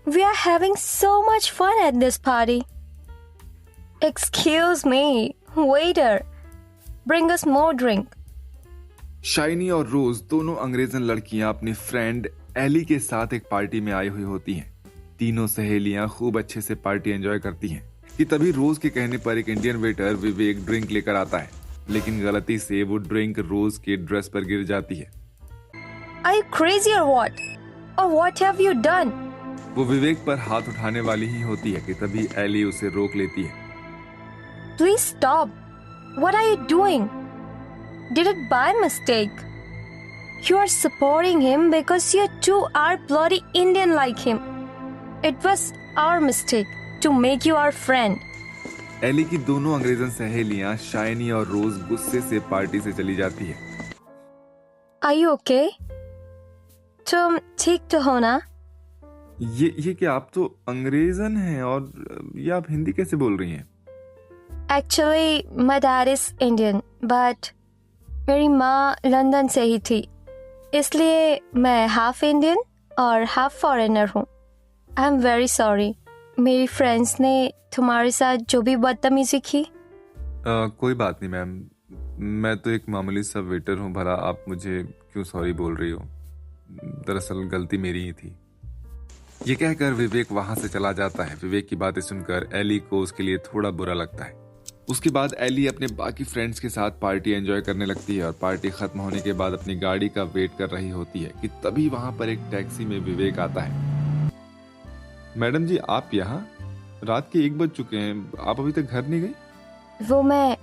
We are having so much fun at this party. Excuse me, waiter. Bring us more drink. Shiny और रोज दोनों अंग्रेजन लड़कियां अपनी friend Eli के साथ एक पार्टी में आई हुई होती हैं। तीनों सहेलियां खूब अच्छे से पार्टी एंजॉय करती हैं कि तभी रोज के कहने पर एक इंडियन वेटर विवेक ड्रिंक लेकर आता है, लेकिन गलती से वो ड्रिंक रोज के ड्रेस पर गिर जाती है। Are you crazy or what? Or what have you done? वो विवेक पर हाथ उठाने वाली ही होती है कि तभी एली उसे रोक लेती है। Please stop. What are you doing? Did it by mistake? You are supporting him because you two are bloody Indian like him. It was our mistake to make you our friend. Ellie की दोनों अंग्रेजन सहेलियां shiny और रोज गुस्से से party से चली जाती है। Are you okay? तुम ठीक तो हो ना? ये क्या, आप तो अंग्रेजन हैं और ये आप हिंदी कैसे बोल रही हैं? Actually, my dad is Indian, but मेरी माँ लंदन से ही थी, इसलिए मैं हाफ इंडियन और हाफ फॉरेनर हूँ। आई एम वेरी सॉरी, मेरी फ्रेंड्स ने तुम्हारे साथ जो भी बदतमीजी की। कोई बात नहीं मैम, मैं तो एक मामूली सा वेटर हूँ, भला आप मुझे क्यों सॉरी बोल रही हो? दरअसल गलती मेरी ही थी। ये कहकर विवेक वहां से चला जाता है। विवेक की बातें सुनकर एली को उसके लिए थोड़ा बुरा लगता है। उसके बाद एली अपने बाकी फ्रेंड्स के साथ पार्टी एंजॉय करने लगती है और पार्टी खत्म होने के बाद अपनी गाड़ी का वेट कर रही होती है कि तभी वहां पर एक टैक्सी में विवेक आता है। मैडम जी, आप यहाँ? रात के 1 बज चुके हैं, आप अभी तक घर नहीं गई? वो मैं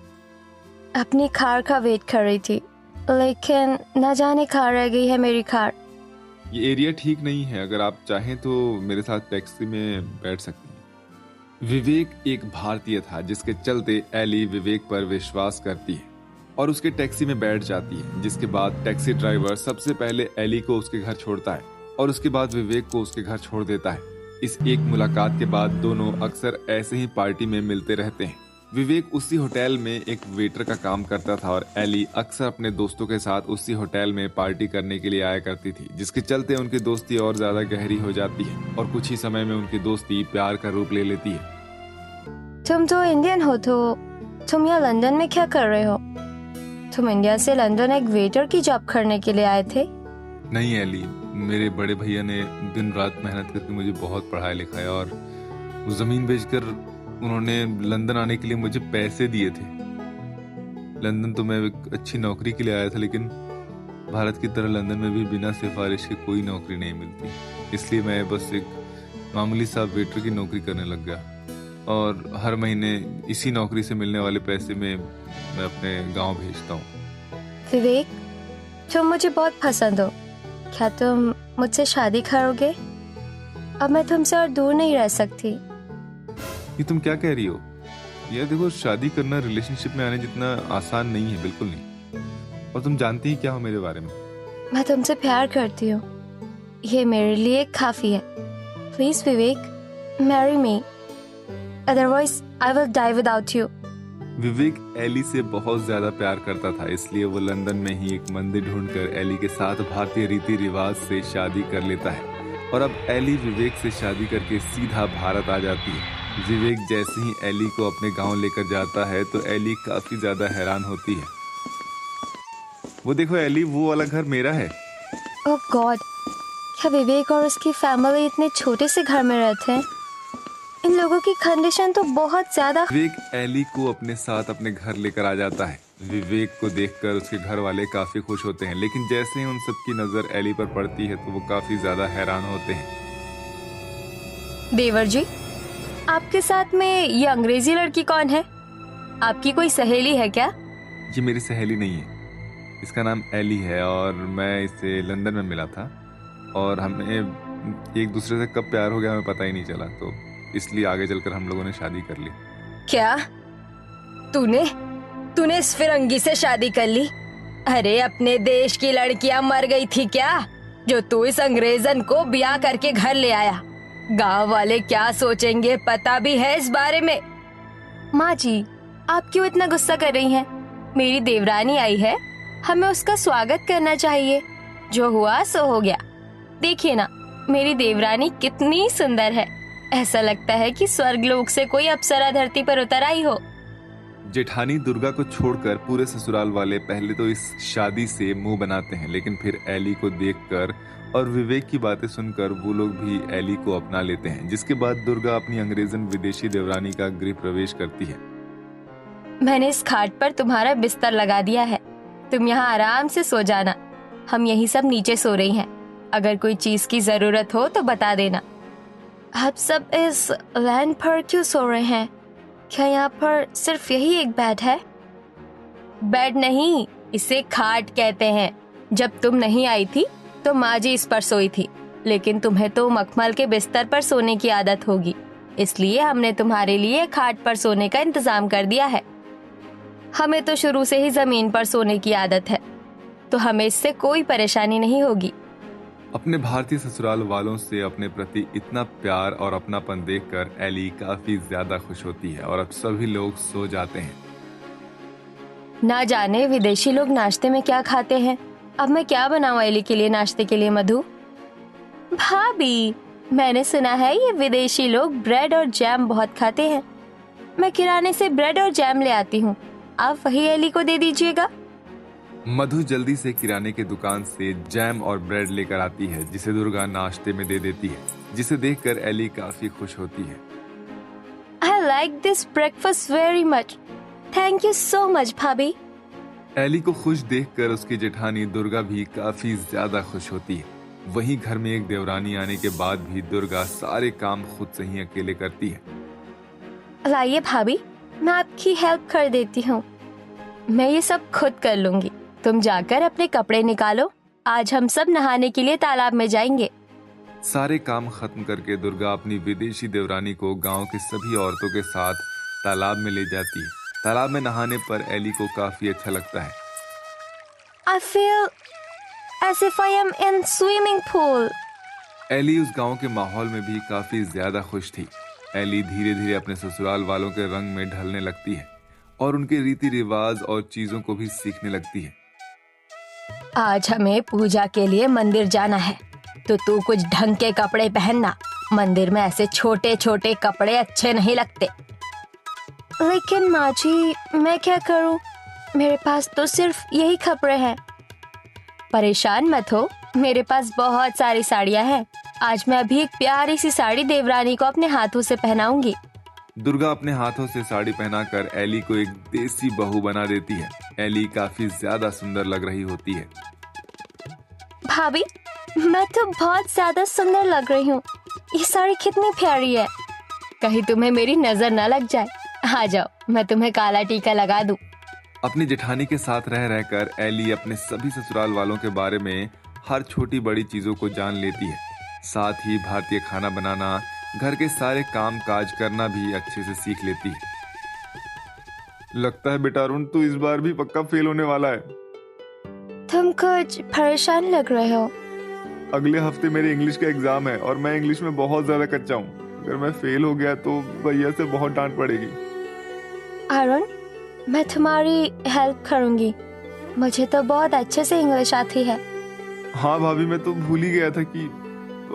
अपनी कार का वेट कर रही थी, लेकिन न जाने कहाँ रह गई है मेरी कार। ये एरिया ठीक नहीं है, अगर आप चाहें तो मेरे साथ टैक्सी में बैठ सकती हैं। विवेक एक भारतीय था, जिसके चलते एली विवेक पर विश्वास करती है और उसके टैक्सी में बैठ जाती है, जिसके बाद टैक्सी ड्राइवर सबसे पहले एली को उसके घर छोड़ता है और उसके बाद विवेक को उसके घर छोड़ देता है। इस एक मुलाकात के बाद दोनों अक्सर ऐसे ही पार्टी में मिलते रहते हैं। विवेक उसी होटल में एक वेटर का काम करता था और एली अक्सर अपने दोस्तों के साथ उसी होटल में पार्टी करने के लिए आया करती थी, जिसके चलते उनकी दोस्ती और ज्यादा गहरी हो जाती है और कुछ ही समय में उनकी दोस्ती प्यार का रूप ले लेती है। तुम तो इंडियन हो, तो तुम यहाँ लंदन में क्या कर रहे हो? तुम इंडिया से लंदन एक वेटर की जॉब करने के लिए आए थे? नहीं एली, मेरे बड़े भैया ने दिन रात मेहनत करके मुझे बहुत पढ़ाया लिखाया और जमीन बेचकर उन्होंने लंदन आने के लिए मुझे पैसे दिए थे। लंदन तो मैं एक अच्छी नौकरी के लिए आया था, लेकिन भारत की तरह लंदन में भी बिना सिफारिश के कोई नौकरी नहीं मिलती, इसलिए मैं बस एक मामूली सा वेटर की नौकरी करने लग गया और हर महीने इसी नौकरी से मिलने वाले पैसे में मैं अपने गांव भेजता हूँ। विवेक, तुम मुझे बहुत पसंद हो, क्या तुम मुझसे शादी करोगे? अब मैं तुमसे और दूर नहीं रह सकती। ये तुम क्या कह रही हो? यार देखो, शादी करना रिलेशनशिप में आने जितना आसान नहीं है, बिल्कुल नहीं। और तुम जानती ही क्या हो मेरे बारे में। मैं तुमसे प्यार करती हूँ, ये मेरे लिए काफी है। Please Vivek, marry me, otherwise I will die without you. Vivek Ellie से बहुत ज्यादा प्यार करता था, इसलिए वो लंदन में ही एक मंदिर ढूंढकर एली के साथ भारतीय रीति रिवाज से शादी कर लेता है और अब एली विवेक से शादी करके सीधा भारत आ जाती है। विवेक जैसे ही एली को अपने गांव लेकर जाता है तो एली काफी ज्यादा हैरान होती है। वो देखो एली, वो वाला घर मेरा है। ओह गॉड, क्या विवेक और उसकी फैमिली इतने छोटे से घर में रहते हैं? इन लोगों की कंडीशन तो बहुत ज्यादा। विवेक एली को अपने साथ अपने घर लेकर आ जाता है। विवेक को देखकर उसके घर वाले काफी खुश होते हैं, लेकिन जैसे ही उन सबकी नजर एली पर पड़ती है तो वो काफी ज्यादा हैरान होते हैं। देवर जी, आपके साथ में ये अंग्रेजी लड़की कौन है? आपकी कोई सहेली है क्या? ये मेरी सहेली नहीं है, इसका नाम एली है और मैं इसे लंदन में मिला था और हमें एक दूसरे से कब प्यार हो गया हमें पता ही नहीं चला, तो इसलिए आगे चलकर हम लोगों ने शादी कर ली। क्या तूने इस फिरंगी से शादी कर ली? अरे अपने देश की लड़कियां मर गई थी क्या, जो तू इस अंग्रेजन को ब्याह करके घर ले आया? गांव वाले क्या सोचेंगे पता भी है इस बारे में? माँ जी, आप क्यों इतना गुस्सा कर रही हैं? मेरी देवरानी आई है, हमें उसका स्वागत करना चाहिए। जो हुआ सो हो गया। देखिए ना, मेरी देवरानी कितनी सुंदर है। ऐसा लगता है कि स्वर्गलोक से कोई अप्सरा धरती पर उतर आई हो। जेठानी दुर्गा को छोड़कर पूरे ससुराल वाले पहले तो इस शादी से मुंह बनाते हैं, लेकिन फिर एली को देखकर और विवेक की बातें सुनकर वो लोग भी एली को अपना लेते हैं, जिसके बाद दुर्गा अपनी अंग्रेजन विदेशी देवरानी का गृह प्रवेश करती है। मैंने इस खाट पर तुम्हारा बिस्तर लगा दिया है, तुम यहाँ आराम से सो जाना। हम यही सब नीचे सो रही हैं। अगर कोई चीज की जरूरत हो तो बता देना। आप सब इस लैंड पर क्यों सो रहे हैं? क्या यहाँ पर सिर्फ यही एक बेड है? बेड नहीं, इसे खाट कहते हैं। जब तुम नहीं आई थी तो माँ जी इस पर सोई थी, लेकिन तुम्हें तो मखमल के बिस्तर पर सोने की आदत होगी, इसलिए हमने तुम्हारे लिए खाट पर सोने का इंतजाम कर दिया है। हमें तो शुरू से ही जमीन पर सोने की आदत है, तो हमें इससे कोई परेशानी नहीं होगी। अपने भारतीय ससुराल वालों से अपने प्रति इतना प्यार और अपनापन देखकर एली काफी ज्यादा खुश होती है और अब सभी लोग सो जाते हैं। ना जाने विदेशी लोग नाश्ते में क्या खाते हैं। अब मैं क्या बनाऊं एली के लिए नाश्ते के लिए? मधु भाभी, मैंने सुना है ये विदेशी लोग ब्रेड और जैम बहुत खाते हैं। मैं किराने से ब्रेड और जैम ले आती हूँ, आप वही एली को दे दीजिएगा। मधु जल्दी से किराने की दुकान से जैम और ब्रेड लेकर आती है, जिसे दुर्गा नाश्ते में दे देती है, जिसे देखकर एली काफी खुश होती है। I like this breakfast very much. Thank you so much, भाभी। एली को खुश देखकर उसकी जेठानी दुर्गा भी काफी ज्यादा खुश होती है। वहीं घर में एक देवरानी आने के बाद भी दुर्गा सारे काम खुद से ही अकेले करती है। लाइए भाभी, मैं आपकी हेल्प कर देती हूँ। मैं ये सब खुद कर लूंगी, तुम जाकर अपने कपड़े निकालो। आज हम सब नहाने के लिए तालाब में जाएंगे। सारे काम खत्म करके दुर्गा अपनी विदेशी देवरानी को गांव की सभी औरतों के साथ तालाब में ले जाती है। तालाब में नहाने पर एली को काफी अच्छा लगता है। I feel as if I am in swimming pool. Ellie उस गांव के माहौल में भी काफी ज्यादा खुश थी। एली धीरे धीरे अपने ससुराल वालों के रंग में ढलने लगती है और उनके रीति रिवाज और चीजों को भी सीखने लगती है। आज हमें पूजा के लिए मंदिर जाना है, तो तू कुछ ढंग के कपड़े पहनना। मंदिर में ऐसे छोटे छोटे कपड़े अच्छे नहीं लगते। लेकिन माँ जी, मैं क्या करूँ? मेरे पास तो सिर्फ यही कपड़े हैं। परेशान मत हो, मेरे पास बहुत सारी साड़ियाँ हैं। आज मैं अभी एक प्यारी सी साड़ी देवरानी को अपने हाथों से पहनाऊंगी। दुर्गा अपने हाथों से साड़ी पहनाकर एली को एक देसी बहू बना देती है। एली काफी ज्यादा सुंदर लग रही होती है। भाभी, मैं तो बहुत ज्यादा सुंदर लग रही हूँ। ये साड़ी कितनी प्यारी है, कहीं तुम्हें मेरी नजर न लग जाए। आ जाओ, मैं तुम्हें काला टीका लगा दूं। अपनी जेठानी के साथ रह रहकर एली अपने सभी ससुराल वालों के बारे में हर छोटी बड़ी चीजों को जान लेती है। साथ ही भारतीय खाना बनाना, घर के सारे काम काज करना भी अच्छे से सीख लेती है। लगता है बेटा अरुण, तू इस बार भी पक्का फेल होने वाला है। तुम कुछ परेशान लग रहे हो। अगले हफ्ते मेरे इंग्लिश का एग्जाम है और मैं इंग्लिश में बहुत ज्यादा कच्चा हूँ। अगर मैं फेल हो गया तो भैया से बहुत डांट पड़ेगी। अरुण, मैं तुम्हारी हेल्प करूंगी। मुझे तो बहुत अच्छे से इंग्लिश आती है। हाँ भाभी, मैं तो भूल ही गया था कि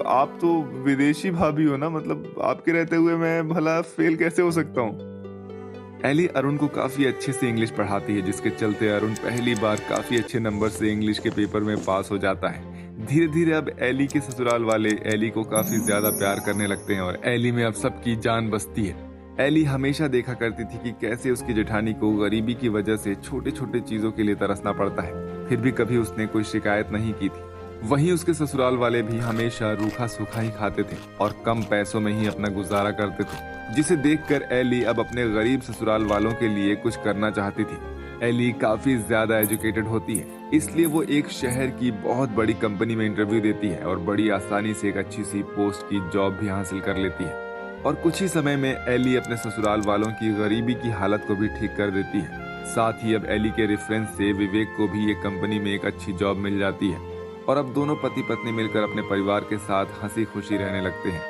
आप तो विदेशी भाभी हो ना, मतलब आपके रहते हुए मैं भला फेल कैसे हो सकता हूँ। एली अरुण को काफी अच्छे से इंग्लिश पढ़ाती है, जिसके चलते अरुण पहली बार काफी अच्छे नंबर से इंग्लिश के पेपर में पास हो जाता है। धीरे धीरे अब एली के ससुराल वाले एली को काफी ज्यादा प्यार करने लगते हैं और एली में अब सबकी जान बसती है। एली हमेशा देखा करती थी कि कैसे उसकी जेठानी को गरीबी की वजह से छोटे छोटे चीजों के लिए तरसना पड़ता है, फिर भी कभी उसने कोई शिकायत नहीं की थी। वहीं उसके ससुराल वाले भी हमेशा रूखा सूखा ही खाते थे और कम पैसों में ही अपना गुजारा करते थे, जिसे देखकर एली अब अपने गरीब ससुराल वालों के लिए कुछ करना चाहती थी। एली काफी ज्यादा एजुकेटेड होती है, इसलिए वो एक शहर की बहुत बड़ी कंपनी में इंटरव्यू देती है और बड़ी आसानी से एक अच्छी सी पोस्ट की जॉब भी हासिल कर लेती है। और कुछ ही समय में एली अपने ससुराल वालों की गरीबी की हालत को भी ठीक कर देती है। साथ ही अब एली के रेफरेंस से विवेक को भी एक कंपनी में एक अच्छी जॉब मिल जाती है और अब दोनों पति पत्नी मिलकर अपने परिवार के साथ हंसी खुशी रहने लगते हैं।